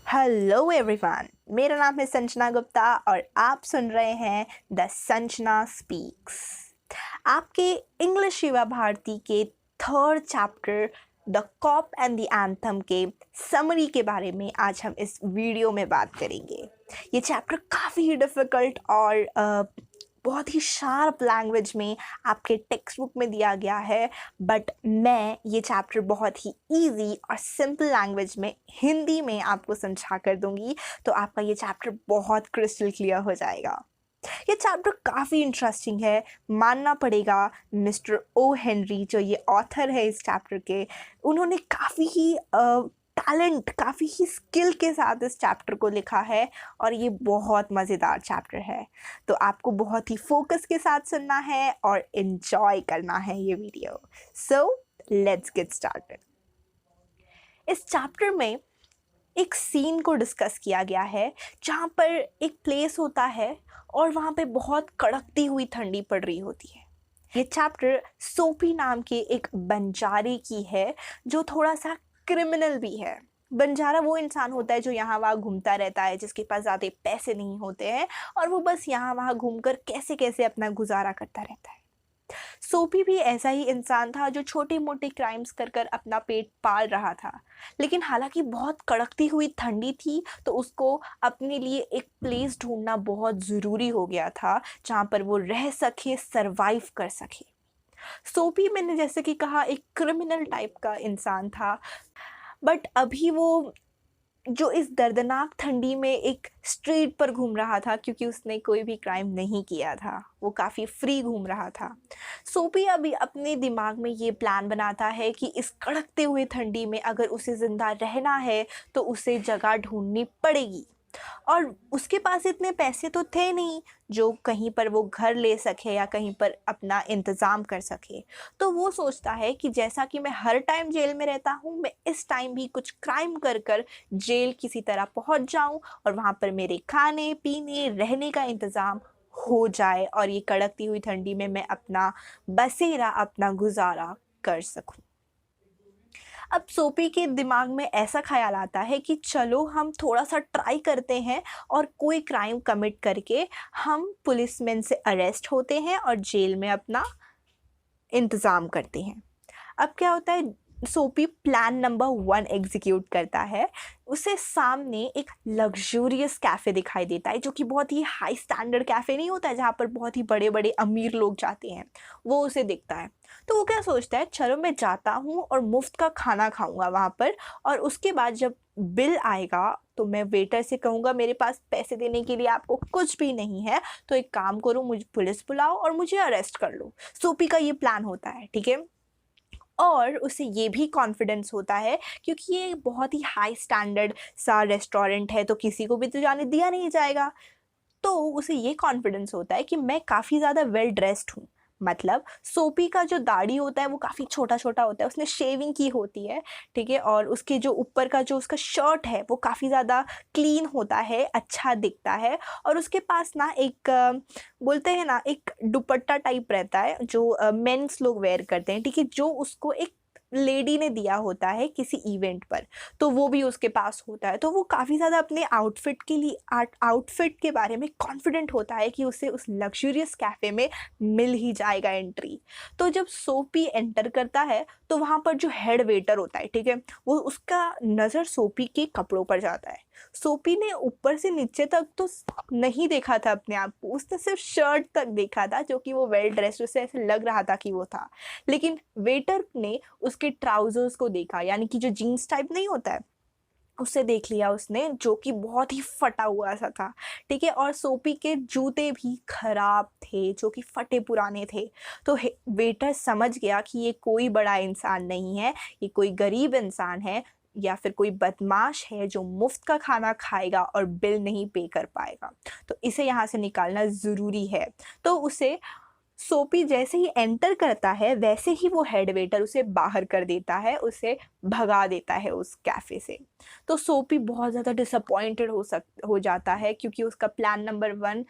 Hello everyone, मेरा नाम है संजना गुप्ता और आप सुन रहे हैं द संजना स्पीक्स। आपके इंग्लिश युवा भारती के third chapter the cop and the anthem के समरी के बारे में आज हम इस वीडियो में बात करेंगे। ये चैप्टर काफ़ी डिफ़िकल्ट और बहुत ही शार्प लैंग्वेज में आपके टेक्स्ट बुक में दिया गया है, बट मैं ये चैप्टर बहुत ही इजी और सिंपल लैंग्वेज में हिंदी में आपको समझा कर दूंगी, तो आपका ये चैप्टर बहुत क्रिस्टल क्लियर हो जाएगा। ये चैप्टर काफ़ी इंटरेस्टिंग है, मानना पड़ेगा। मिस्टर ओ हेनरी जो ये ऑथर है इस चैप्टर के, उन्होंने काफ़ी ही टैलेंट, काफ़ी ही स्किल के साथ इस चैप्टर को लिखा है और ये बहुत मज़ेदार चैप्टर है। तो आपको बहुत ही फोकस के साथ सुनना है और इन्जॉय करना है ये video. So let's get started. इस चैप्टर में एक सीन को डिस्कस किया गया है जहाँ पर एक प्लेस होता है और वहाँ पे बहुत कड़कती हुई ठंडी पड़ रही होती है। ये चैप्टर सोपी नाम के एक बंजारे की है जो थोड़ा सा क्रिमिनल भी है। बंजारा वो इंसान होता है जो यहाँ वहाँ घूमता रहता है, जिसके पास ज़्यादा पैसे नहीं होते हैं और वो बस यहाँ वहाँ घूमकर कैसे कैसे अपना गुजारा करता रहता है। सोपी भी ऐसा ही इंसान था जो छोटे मोटे क्राइम्स कर कर अपना पेट पाल रहा था, लेकिन हालांकि बहुत कड़कती हुई ठंडी थी तो उसको अपने लिए एक प्लेस ढूंढना बहुत ज़रूरी हो गया था जहाँ पर वो रह सके, सरवाइव कर सके। सोपी, मैंने जैसे कि कहा, एक क्रिमिनल टाइप का इंसान था, बट अभी वो जो इस दर्दनाक ठंडी में एक स्ट्रीट पर घूम रहा था क्योंकि उसने कोई भी क्राइम नहीं किया था, वो काफ़ी फ्री घूम रहा था। सोपी अभी अपने दिमाग में ये प्लान बनाता है कि इस कड़कते हुए ठंडी में अगर उसे ज़िंदा रहना है तो उसे जगह ढूंढनी पड़ेगी और उसके पास इतने पैसे तो थे नहीं जो कहीं पर वो घर ले सके या कहीं पर अपना इंतज़ाम कर सके। तो वो सोचता है कि जैसा कि मैं हर टाइम जेल में रहता हूँ, मैं इस टाइम भी कुछ क्राइम कर कर जेल किसी तरह पहुँच जाऊँ और वहाँ पर मेरे खाने पीने रहने का इंतज़ाम हो जाए और ये कड़कती हुई ठंडी में मैं अपना बसेरा, अपना गुजारा कर सकूँ। अब सोपी के दिमाग में ऐसा ख्याल आता है कि चलो हम थोड़ा सा ट्राई करते हैं और कोई क्राइम कमिट करके हम पुलिसमैन से अरेस्ट होते हैं और जेल में अपना इंतज़ाम करते हैं। अब क्या होता है, सोपी प्लान नंबर 1 एग्जीक्यूट करता है। उसे सामने एक लग्जूरियस कैफ़े दिखाई देता है जो कि बहुत ही हाई स्टैंडर्ड कैफ़े नहीं होता है जहाँ पर बहुत ही बड़े बड़े अमीर लोग जाते हैं, वो उसे दिखता है। तो वो क्या सोचता है, चलो मैं जाता हूँ और मुफ्त का खाना खाऊंगा वहाँ पर, और उसके बाद जब बिल आएगा तो मैं वेटर से कहूँगा मेरे पास पैसे देने के लिए आपको कुछ भी नहीं है, तो एक काम करो, मुझे पुलिस बुलाओ और मुझे अरेस्ट कर लो। सोपी का ये प्लान होता है, ठीक है। और उसे ये भी कॉन्फिडेंस होता है क्योंकि ये बहुत ही हाई स्टैंडर्ड सा रेस्टोरेंट है तो किसी को भी तो जाने दिया नहीं जाएगा। तो उसे ये कॉन्फिडेंस होता है कि मैं काफ़ी ज़्यादा वेल ड्रेस्ड हूँ। मतलब सोपी का जो दाढ़ी होता है वो काफ़ी छोटा छोटा होता है, उसने शेविंग की होती है, ठीक है। और उसके जो ऊपर का जो उसका शर्ट है वो काफ़ी ज़्यादा क्लीन होता है, अच्छा दिखता है। और उसके पास ना एक बोलते हैं ना, एक दुपट्टा टाइप रहता है जो मेंस लोग वेयर करते हैं, ठीक है, जो उसको एक लेडी ने दिया होता है किसी इवेंट पर, तो वो भी उसके पास होता है। तो वो काफ़ी ज़्यादा अपने आउटफिट के बारे में कॉन्फिडेंट होता है कि उसे उस लग्जूरियस कैफ़े में मिल ही जाएगा एंट्री। तो जब सोपी एंटर करता है तो वहाँ पर जो हेड वेटर होता है, ठीक है, वो उसका नज़र सोपी के कपड़ों पर जाता है। सोपी ने ऊपर से नीचे तक तो नहीं देखा था अपने आप को, उसने सिर्फ शर्ट तक देखा था जो कि वो वेल ड्रेस्ड, उसे ऐसे लग रहा था कि वो था। लेकिन वेटर ने उसके ट्राउजर्स को देखा, यानी कि जो जीन्स टाइप नहीं होता है उसे देख लिया उसने, जो कि बहुत ही फटा हुआ सा था, ठीक है। और सोपी के जूते भी खराब थे जो कि फटे पुराने थे। तो वेटर समझ गया कि ये कोई बड़ा इंसान नहीं है, ये कोई गरीब इंसान है या फिर कोई बदमाश है जो मुफ्त का खाना खाएगा और बिल नहीं पे कर पाएगा, तो इसे यहाँ से निकालना ज़रूरी है। तो उसे सोपी जैसे ही एंटर करता है वैसे ही वो हेड वेटर उसे बाहर कर देता है, उसे भगा देता है उस कैफ़े से। तो सोपी बहुत ज़्यादा डिसअपॉइंटेड हो जाता है क्योंकि उसका प्लान नंबर 1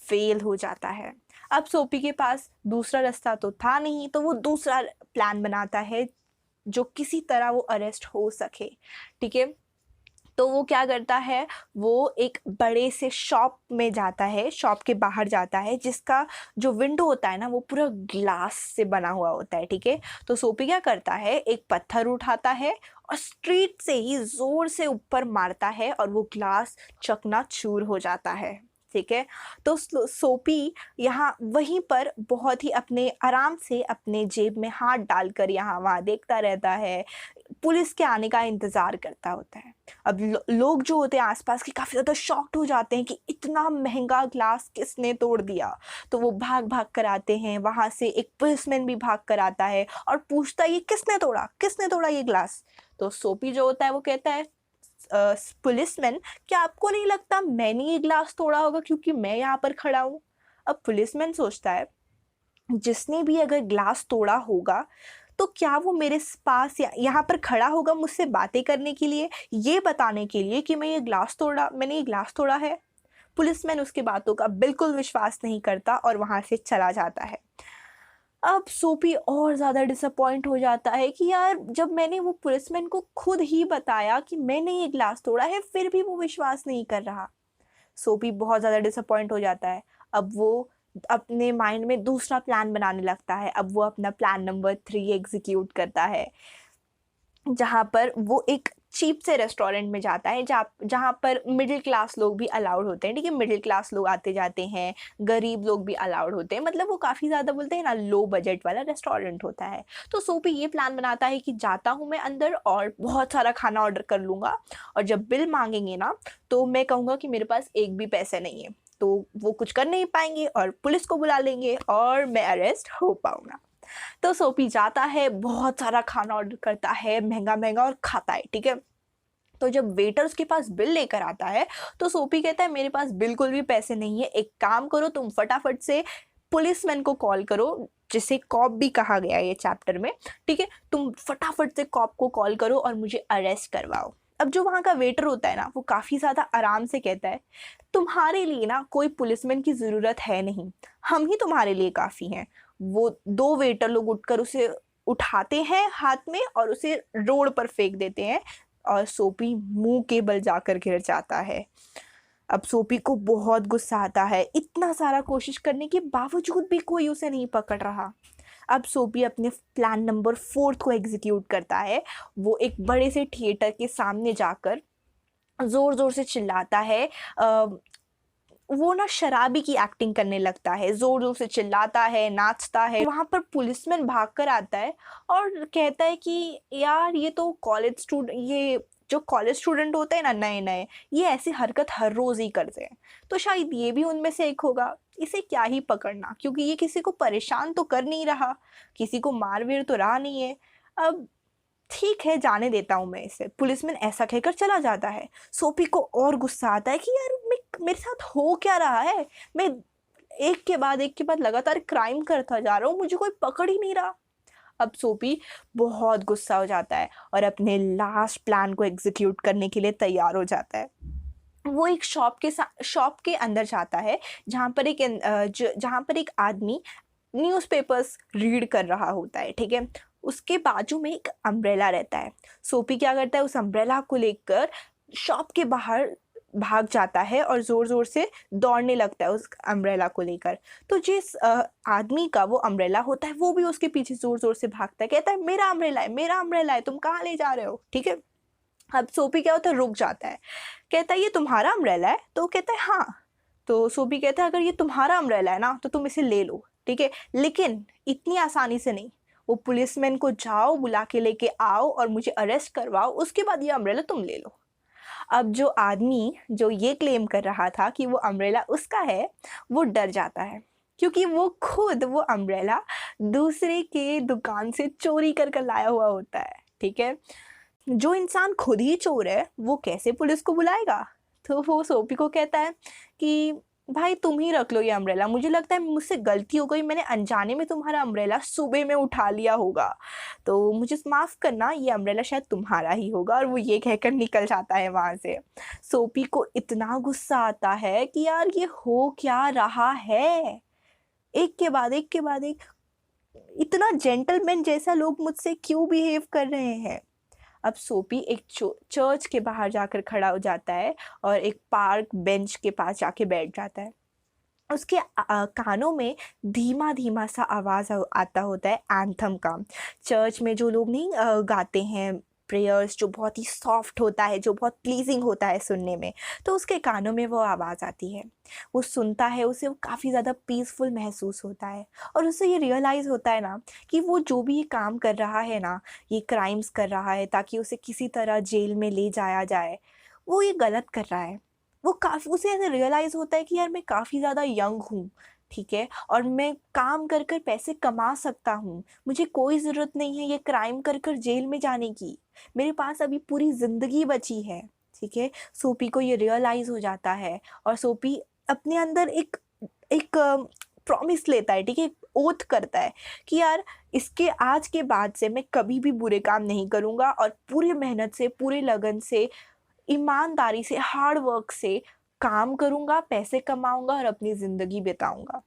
फेल हो जाता है। अब सोपी के पास दूसरा रास्ता तो था नहीं, तो वो दूसरा प्लान बनाता है जो किसी तरह वो अरेस्ट हो सके, ठीक है। तो वो क्या करता है, वो एक बड़े से शॉप में जाता है, शॉप के बाहर जाता है, जिसका जो विंडो होता है ना वो पूरा ग्लास से बना हुआ होता है, ठीक है। तो सोपी क्या करता है, एक पत्थर उठाता है और स्ट्रीट से ही जोर से ऊपर मारता है और वो ग्लास चकनाचूर हो जाता है, ठीक है। तो सोपी यहाँ वहीं पर बहुत ही अपने आराम से अपने जेब में हाथ डालकर यहाँ वहाँ देखता रहता है, पुलिस के आने का इंतज़ार करता होता है। अब लोग जो होते हैं आसपास के काफ़ी ज़्यादा शॉक्ड हो जाते हैं कि इतना महंगा ग्लास किसने तोड़ दिया। तो वो भाग भाग कर आते हैं, वहाँ से एक पुलिसमैन भी भाग कर आता है और पूछता है ये किसने तोड़ा ये ग्लास। तो सोपी जो होता है वो कहता है पुलिसमैन, क्या आपको नहीं लगता मैंने ये ग्लास तोड़ा होगा क्योंकि मैं यहाँ पर खड़ा हूँ। अब पुलिसमैन सोचता है जिसने भी अगर ग्लास तोड़ा होगा तो क्या वो मेरे पास यहाँ पर खड़ा होगा मुझसे बातें करने के लिए, ये बताने के लिए कि मैंने ये ग्लास तोड़ा है। पुलिसमैन उसकी बातों का बिल्कुल विश्वास नहीं करता और वहाँ से चला जाता है। अब सोपी और ज़्यादा डिसअपॉइंट हो जाता है कि यार जब मैंने वो पुलिसमैन को खुद ही बताया कि मैंने ये ग्लास तोड़ा है फिर भी वो विश्वास नहीं कर रहा। सोपी बहुत ज़्यादा डिसअपॉइंट हो जाता है। अब वो अपने माइंड में दूसरा प्लान बनाने लगता है। अब वो अपना प्लान नंबर 3 एग्जीक्यूट करता है, जहाँ पर वो एक चीप से रेस्टोरेंट में जाता है जहाँ पर मिडिल क्लास लोग भी अलाउड होते हैं, ठीक है। मिडिल क्लास लोग आते जाते हैं, गरीब लोग भी अलाउड होते हैं, मतलब वो काफ़ी ज़्यादा बोलते हैं ना लो बजट वाला रेस्टोरेंट होता है। तो सोपी ये प्लान बनाता है कि जाता हूँ मैं अंदर और बहुत सारा खाना ऑर्डर कर लूँगा और जब बिल मांगेंगे ना तो मैं कहूँगा कि मेरे पास एक भी पैसे नहीं है, तो वो कुछ कर नहीं पाएंगे और पुलिस को बुला लेंगे और मैं अरेस्ट हो पाऊँगा। तो सोपी जाता है, बहुत सारा खाना ऑर्डर करता है, महंगा महंगा, और खाता है, ठीक है। तो जब वेटर उसके पास बिल लेकर आता है तो सोपी कहता है मेरे पास बिल्कुल भी पैसे नहीं है, एक काम करो तुम फटाफट से पुलिसमैन को कॉल करो, जिसे कॉप भी कहा गया है ये चैप्टर में, ठीक है। तुम फटाफट से कॉप को कॉल करो और मुझे अरेस्ट करवाओ। अब जो वहाँ का वेटर होता है ना वो काफ़ी ज़्यादा आराम से कहता है तुम्हारे लिए ना कोई पुलिसमैन की ज़रूरत है नहीं, हम ही तुम्हारे लिए काफ़ी हैं। वो 2 वेटर लोग उठकर उसे उठाते हैं हाथ में और उसे रोड पर फेंक देते हैं और सोपी मुंह के बल जाकर गिर जाता है। अब सोपी को बहुत गुस्सा आता है, इतना सारा कोशिश करने के बावजूद भी कोई उसे नहीं पकड़ रहा। अब सोपी अपने प्लान नंबर 4 को एग्जीक्यूट करता है। वो एक बड़े से थिएटर के सामने जाकर जोर जोर से चिल्लाता है, वो ना शराबी की एक्टिंग करने लगता है, जोर जोर से चिल्लाता है, नाचता है। वहाँ पर पुलिसमैन भाग कर आता है और कहता है कि यार ये जो कॉलेज स्टूडेंट होते हैं ना नए नए, ये ऐसी हरकत हर रोज़ ही करते हैं, तो शायद ये भी उनमें से एक होगा, इसे क्या ही पकड़ना, क्योंकि ये किसी को परेशान तो कर नहीं रहा, किसी को मार वीर तो रहा नहीं है। अब ठीक है जाने देता हूँ मैं इसे। पुलिसमैन ऐसा कहकर चला जाता है। सोपी को और गुस्सा आता है कि यार मेरे साथ हो क्या रहा है, मैं एक के बाद लगातार क्राइम करता जा रहा हूँ, मुझे कोई पकड़ ही नहीं रहा। अब सोपी बहुत गुस्सा हो जाता है और अपने लास्ट प्लान को एग्जीक्यूट करने के लिए तैयार हो जाता है। वो एक शॉप के अंदर जाता है जहाँ पर एक आदमी न्यूज़पेपर्स रीड कर रहा होता है, ठीक है। उसके बाजू में एक अम्ब्रेला रहता है। सोपी क्या करता है, उस अम्ब्रेला को लेकर शॉप के बाहर भाग जाता है और ज़ोर ज़ोर से दौड़ने लगता है उस अम्ब्रेला को लेकर। तो जिस आदमी का वो अम्ब्रेला होता है वो भी उसके पीछे ज़ोर ज़ोर से भागता है, कहता है मेरा अम्ब्रेला है, तुम कहाँ ले जा रहे हो, ठीक है। अब सोपी क्या होता है, रुक जाता है, कहता है ये तुम्हारा अम्ब्रेला है, तो कहता है हाँ। तो सोपी कहता है अगर ये तुम्हारा अम्ब्रेला है ना तो तुम इसे ले लो, ठीक है, लेकिन इतनी आसानी से नहीं। वो पुलिसमैन को जाओ बुला के लेके आओ और मुझे अरेस्ट करवाओ, उसके बाद ये अम्ब्रेला तुम ले लो। अब जो आदमी जो ये क्लेम कर रहा था कि वो अम्ब्रेला उसका है, वो डर जाता है, क्योंकि वो अम्ब्रेला दूसरे के दुकान से चोरी कर लाया हुआ होता है, ठीक है। जो इंसान खुद ही चोर है वो कैसे पुलिस को बुलाएगा। तो वो सोपी को कहता है कि भाई तुम ही रख लो ये अम्ब्रेला, मुझे लगता है मुझसे गलती हो गई, मैंने अनजाने में तुम्हारा अम्ब्रेला सुबह में उठा लिया होगा, तो मुझे माफ़ करना, ये अम्ब्रेला शायद तुम्हारा ही होगा। और वो ये कहकर निकल जाता है वहाँ से। सोपी को इतना गुस्सा आता है कि यार ये हो क्या रहा है, एक के बाद एक इतना जेंटलमैन जैसा लोग मुझसे क्यों बिहेव कर रहे हैं। अब सोपी एक चर्च के बाहर जाकर खड़ा हो जाता है और एक पार्क बेंच के पास जाके बैठ जाता है। उसके कानों में धीमा धीमा सा आवाज़ आता होता है एंथम का। चर्च में जो लोग नहीं गाते हैं प्रेयर्स, जो बहुत ही सॉफ्ट होता है, जो बहुत प्लीजिंग होता है सुनने में, तो उसके कानों में वो आवाज़ आती है। वो सुनता है, उसे वो काफ़ी ज़्यादा पीसफुल महसूस होता है और उसे ये रियलाइज़ होता है ना कि वो जो भी ये काम कर रहा है ना, ये क्राइम्स कर रहा है ताकि उसे किसी तरह जेल में ले जाया जाए, वो ये गलत कर रहा है। वो काफ़ी, उसे ऐसे रियलाइज़ होता है कि यार मैं काफ़ी ज़्यादा यंग हूँ, ठीक है, और मैं काम कर कर पैसे कमा सकता हूँ, मुझे कोई ज़रूरत नहीं है ये क्राइम कर कर जेल में जाने की, मेरे पास अभी पूरी ज़िंदगी बची है, ठीक है। सोपी को ये रियलाइज़ हो जाता है और सोपी अपने अंदर एक एक प्रॉमिस लेता है, ठीक है, ओथ करता है कि यार इसके आज के बाद से मैं कभी भी बुरे काम नहीं करूँगा और पूरी मेहनत से, पूरे लगन से, ईमानदारी से, हार्ड वर्क से काम करूँगा, पैसे कमाऊँगा और अपनी ज़िंदगी बिताऊँगा।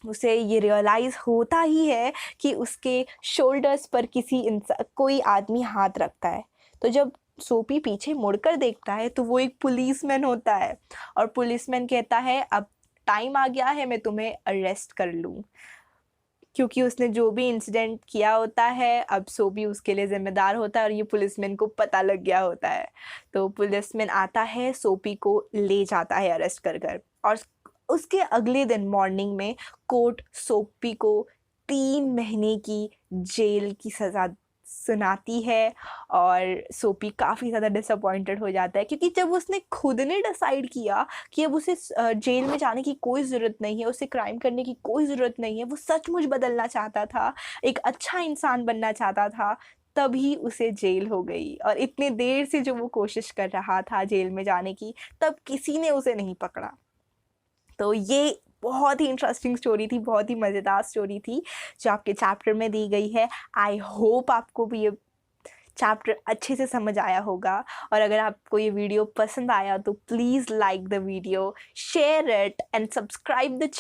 उसे ये रियलाइज़ होता ही है कि उसके शोल्डर्स पर कोई आदमी हाथ रखता है। तो जब सोपी पीछे मुड़कर देखता है तो वो एक पुलिसमैन होता है और पुलिसमैन कहता है अब टाइम आ गया है मैं तुम्हें अरेस्ट कर लूँ। क्योंकि उसने जो भी इंसिडेंट किया होता है अब सोपी उसके लिए ज़िम्मेदार होता है और ये पुलिसमैन को पता लग गया होता है। तो पुलिसमैन आता है, सोपी को ले जाता है अरेस्ट कर कर और उसके अगले दिन मॉर्निंग में कोर्ट सोपी को 3 महीने की जेल की सज़ा सुनाती है और सोपी काफ़ी ज़्यादा डिसअपॉइंटेड हो जाता है क्योंकि जब उसने खुद ने डिसाइड किया कि अब उसे जेल में जाने की कोई ज़रूरत नहीं है, उसे क्राइम करने की कोई ज़रूरत नहीं है, वो सचमुच बदलना चाहता था, एक अच्छा इंसान बनना चाहता था, तभी उसे जेल हो गई। और इतने देर से जो वो कोशिश कर रहा था जेल में जाने की, तब किसी ने उसे नहीं पकड़ा। तो ये बहुत ही इंटरेस्टिंग स्टोरी थी, बहुत ही मज़ेदार स्टोरी थी जो आपके चैप्टर में दी गई है। आई होप आपको भी ये चैप्टर अच्छे से समझ आया होगा और अगर आपको ये वीडियो पसंद आया तो please like the video, share it and subscribe the